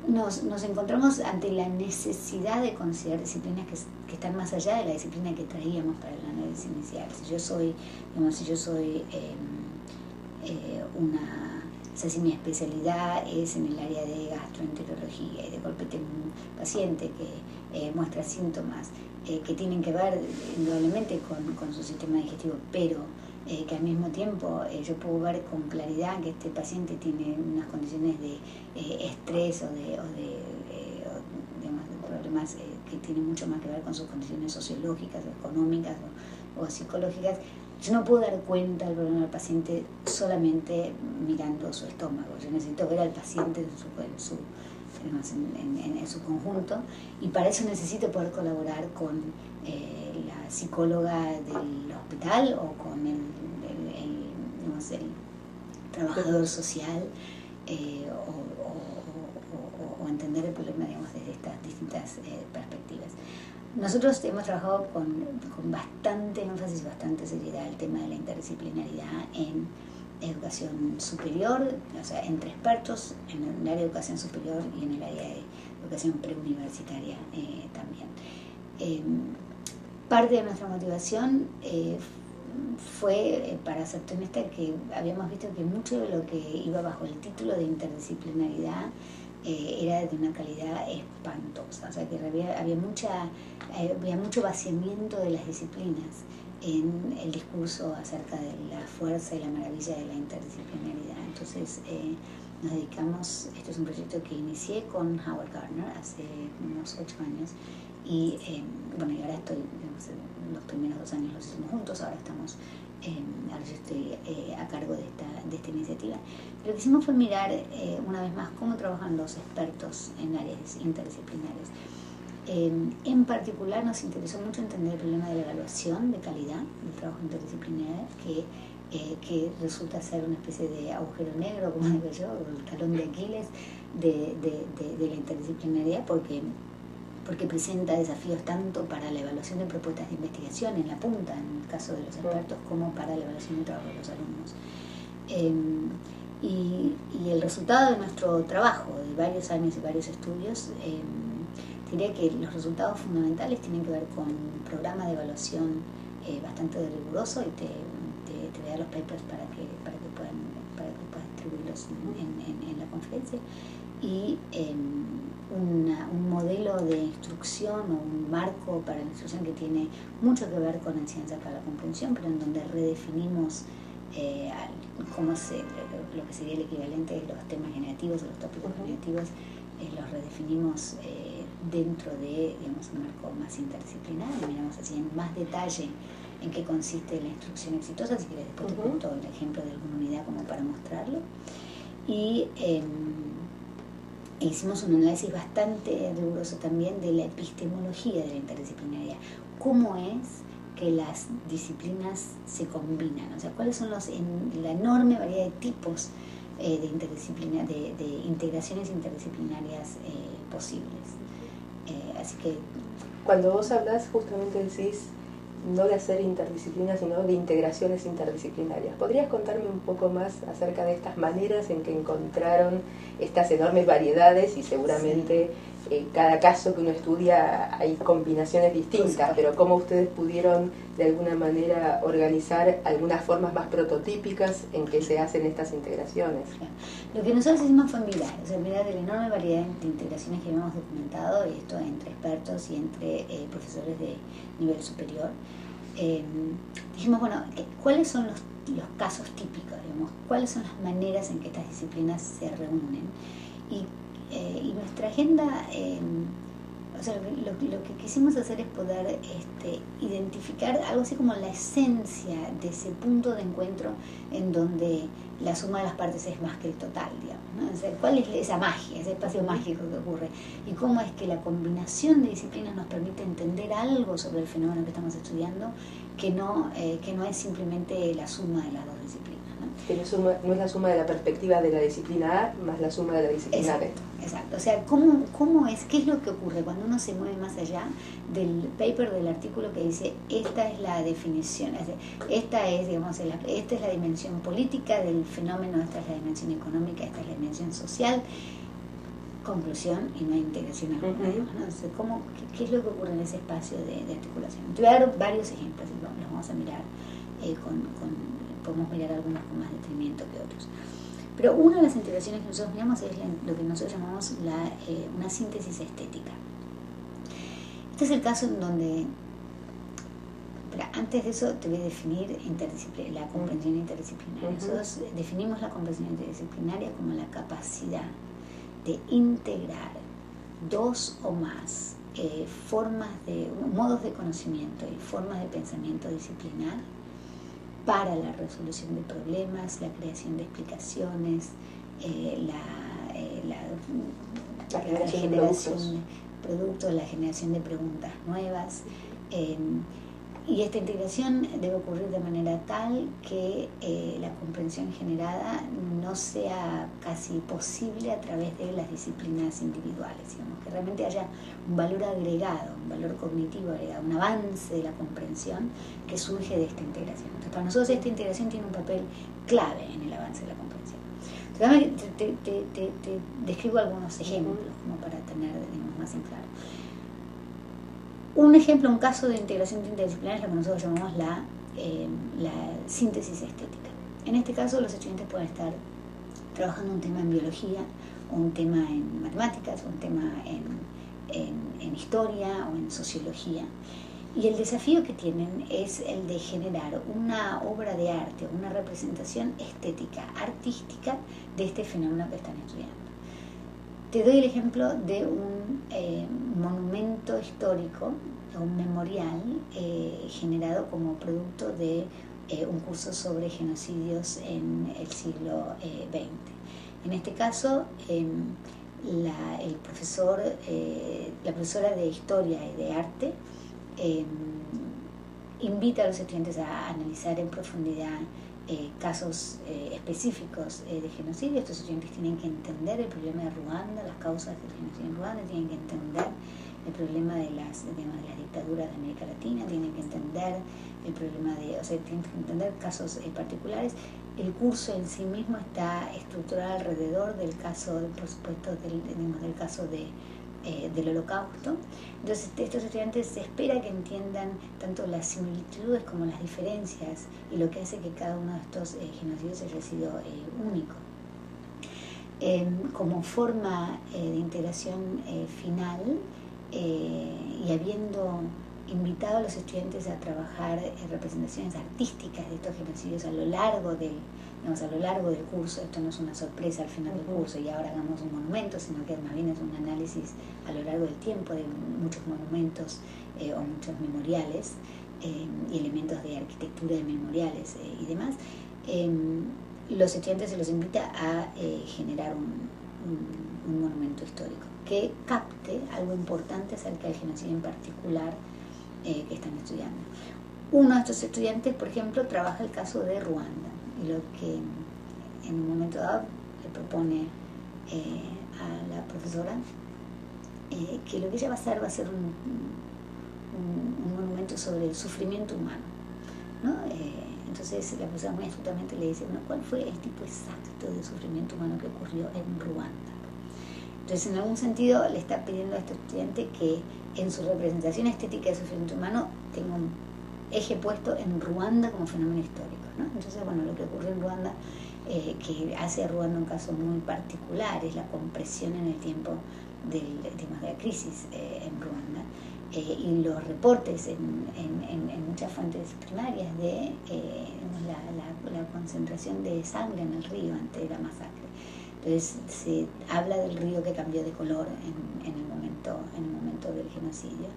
nos encontramos ante la necesidad de considerar disciplinas que están más allá de la disciplina que traíamos para el análisis inicial. Si yo soy si mi especialidad es en el área de gastroenterología y de golpe tengo un paciente que muestra síntomas que tienen que ver indudablemente con su sistema digestivo, pero que al mismo tiempo yo puedo ver con claridad que este paciente tiene unas condiciones de estrés o de problemas que tienen mucho más que ver con sus condiciones sociológicas o económicas o psicológicas. Yo no puedo dar cuenta del problema del paciente solamente mirando su estómago. Yo necesito ver al paciente en su conjunto, y para eso necesito poder colaborar con la psicóloga del hospital o con el trabajador social, o entender el problema, digamos, desde estas distintas perspectivas. Nosotros hemos trabajado con bastante énfasis, bastante seriedad el tema de la interdisciplinaridad en educación superior, o sea, entre expertos en el área de educación superior y en el área de educación preuniversitaria también. Parte de nuestra motivación fue, para ser honesta, que habíamos visto que mucho de lo que iba bajo el título de interdisciplinaridad era de una calidad espantosa, o sea que había mucho vaciamiento de las disciplinas en el discurso acerca de la fuerza y la maravilla de la interdisciplinaridad. Entonces nos dedicamos, esto es un proyecto que inicié con Howard Gardner hace unos 8 años, y y ahora estoy, digamos, los primeros 2 años los hicimos juntos, ahora yo estoy a cargo de esta iniciativa. Lo que hicimos fue mirar una vez más cómo trabajan los expertos en áreas interdisciplinarias. En particular nos interesó mucho entender el problema de la evaluación de calidad del trabajo interdisciplinario, que resulta ser una especie de agujero negro, como digo yo, o el talón de Aquiles de la interdisciplinaridad, porque presenta desafíos tanto para la evaluación de propuestas de investigación en la punta, en el caso de los expertos, como para la evaluación del trabajo de los alumnos. Y el resultado de nuestro trabajo, de varios años y varios estudios, diría que los resultados fundamentales tienen que ver con un programa de evaluación bastante riguroso, y te voy a dar los papers para que puedas distribuirlos en la conferencia, y un modelo de instrucción o un marco para la instrucción que tiene mucho que ver con enseñanza para la comprensión, pero en donde redefinimos lo que sería el equivalente de los temas generativos o los tópicos generativos, los redefinimos dentro de, digamos, un marco más interdisciplinar, y miramos así en más detalle en qué consiste la instrucción exitosa. Si quieres después te cuento el ejemplo de alguna unidad como para mostrarlo. Y hicimos un análisis bastante riguroso también de la epistemología de la interdisciplinaridad. ¿Cómo es que las disciplinas se combinan? O sea, ¿cuáles son la enorme variedad de tipos de integraciones interdisciplinarias posibles? Así que cuando vos hablas, justamente decís no de hacer interdisciplinas, sino de integraciones interdisciplinarias. ¿Podrías contarme un poco más acerca de estas maneras en que encontraron estas enormes variedades? Y seguramente cada caso que uno estudia hay combinaciones distintas, pero ¿cómo ustedes pudieron de alguna manera organizar algunas formas más prototípicas en que se hacen estas integraciones? Lo que nosotros hicimos fue mirar de la enorme variedad de integraciones que habíamos documentado, y esto entre expertos y entre profesores de nivel superior. Dijimos, bueno, ¿cuáles son los casos típicos, digamos? ¿Cuáles son las maneras en que estas disciplinas se reúnen? Y nuestra agenda, o sea, lo que quisimos hacer es poder identificar algo así como la esencia de ese punto de encuentro en donde la suma de las partes es más que el total, digamos, ¿no? O sea, ¿cuál es esa magia, ese espacio mágico que ocurre? Y cómo es que la combinación de disciplinas nos permite entender algo sobre el fenómeno que estamos estudiando, que no es simplemente la suma de las dos disciplinas, ¿no? Que no es la suma de la perspectiva de la disciplina A más la suma de la disciplina B. Exacto. O sea, ¿qué es lo que ocurre cuando uno se mueve más allá del paper, del artículo que dice esta es la definición, esta es la dimensión política del fenómeno, esta es la dimensión económica, esta es la dimensión social? conclusión y no hay integración alguna. Uh-huh. ¿No? Entonces, ¿qué es lo que ocurre en ese espacio de articulación? Te voy a dar varios ejemplos, los vamos a mirar, podemos mirar algunos con más detenimiento que otros. Pero una de las integraciones que nosotros miramos es lo que nosotros llamamos una síntesis estética. Este es el caso en donde, pero antes de eso te voy a definir la comprensión interdisciplinaria. Nosotros definimos la comprensión interdisciplinaria como la capacidad de integrar dos o más modos de conocimiento y formas de pensamiento disciplinar para la resolución de problemas, la creación de explicaciones, la generación de productos, la generación de preguntas nuevas. Y esta integración debe ocurrir de manera tal que la comprensión generada no sea casi posible a través de las disciplinas individuales, digamos, que realmente haya un valor agregado, un valor cognitivo agregado, un avance de la comprensión que surge de esta integración. Entonces, para nosotros esta integración tiene un papel clave en el avance de la comprensión. Entonces, te describo algunos ejemplos como para tener, digamos, más en claro. Un ejemplo, un caso de integración interdisciplinaria es lo que nosotros llamamos la síntesis estética. En este caso, los estudiantes pueden estar trabajando un tema en biología, o un tema en matemáticas, o un tema en historia o en sociología. Y el desafío que tienen es el de generar una obra de arte, una representación estética, artística de este fenómeno que están estudiando. Te doy el ejemplo de un monumento histórico, un memorial generado como producto de un curso sobre genocidios en el siglo XX. En este caso, la profesora de Historia y de Arte invita a los estudiantes a analizar en profundidad casos específicos de genocidio. Estos estudiantes tienen que entender el problema de Ruanda, las causas del genocidio en Ruanda, tienen que entender el problema de las dictaduras de América Latina, tienen que entender el problema tienen que entender casos particulares. El curso en sí mismo está estructurado alrededor del caso, por supuesto, del caso del Holocausto. Entonces, estos estudiantes se espera que entiendan tanto las similitudes como las diferencias y lo que hace que cada uno de estos genocidios haya sido único. Como forma de integración final, y habiendo invitado a los estudiantes a trabajar en representaciones artísticas de estos genocidios a lo largo del curso, esto no es una sorpresa al final del curso y ahora hagamos un monumento, sino que más bien es un análisis a lo largo del tiempo de muchos monumentos o muchos memoriales y elementos de arquitectura de memoriales y demás. Los estudiantes se los invita a generar un monumento histórico que capte algo importante acerca del genocidio en particular que están estudiando. Uno de estos estudiantes, por ejemplo, trabaja el caso de Ruanda y lo que en un momento dado le propone a la profesora que lo que ella va a hacer un monumento sobre el sufrimiento humano, ¿no? Entonces la profesora muy astutamente le dice, bueno, ¿cuál fue el tipo exacto de sufrimiento humano que ocurrió en Ruanda? Entonces, en algún sentido, le está pidiendo a este estudiante que en su representación estética de sufrimiento humano tenga un eje puesto en Ruanda como fenómeno histórico, ¿no? Entonces, bueno, lo que ocurrió en Ruanda, que hace a Ruanda un caso muy particular, es la compresión en el tiempo de la crisis en Ruanda. Y los reportes en muchas fuentes primarias de la concentración de sangre en el río ante la masacre. Entonces se habla del río que cambió de color en el momento del genocidio.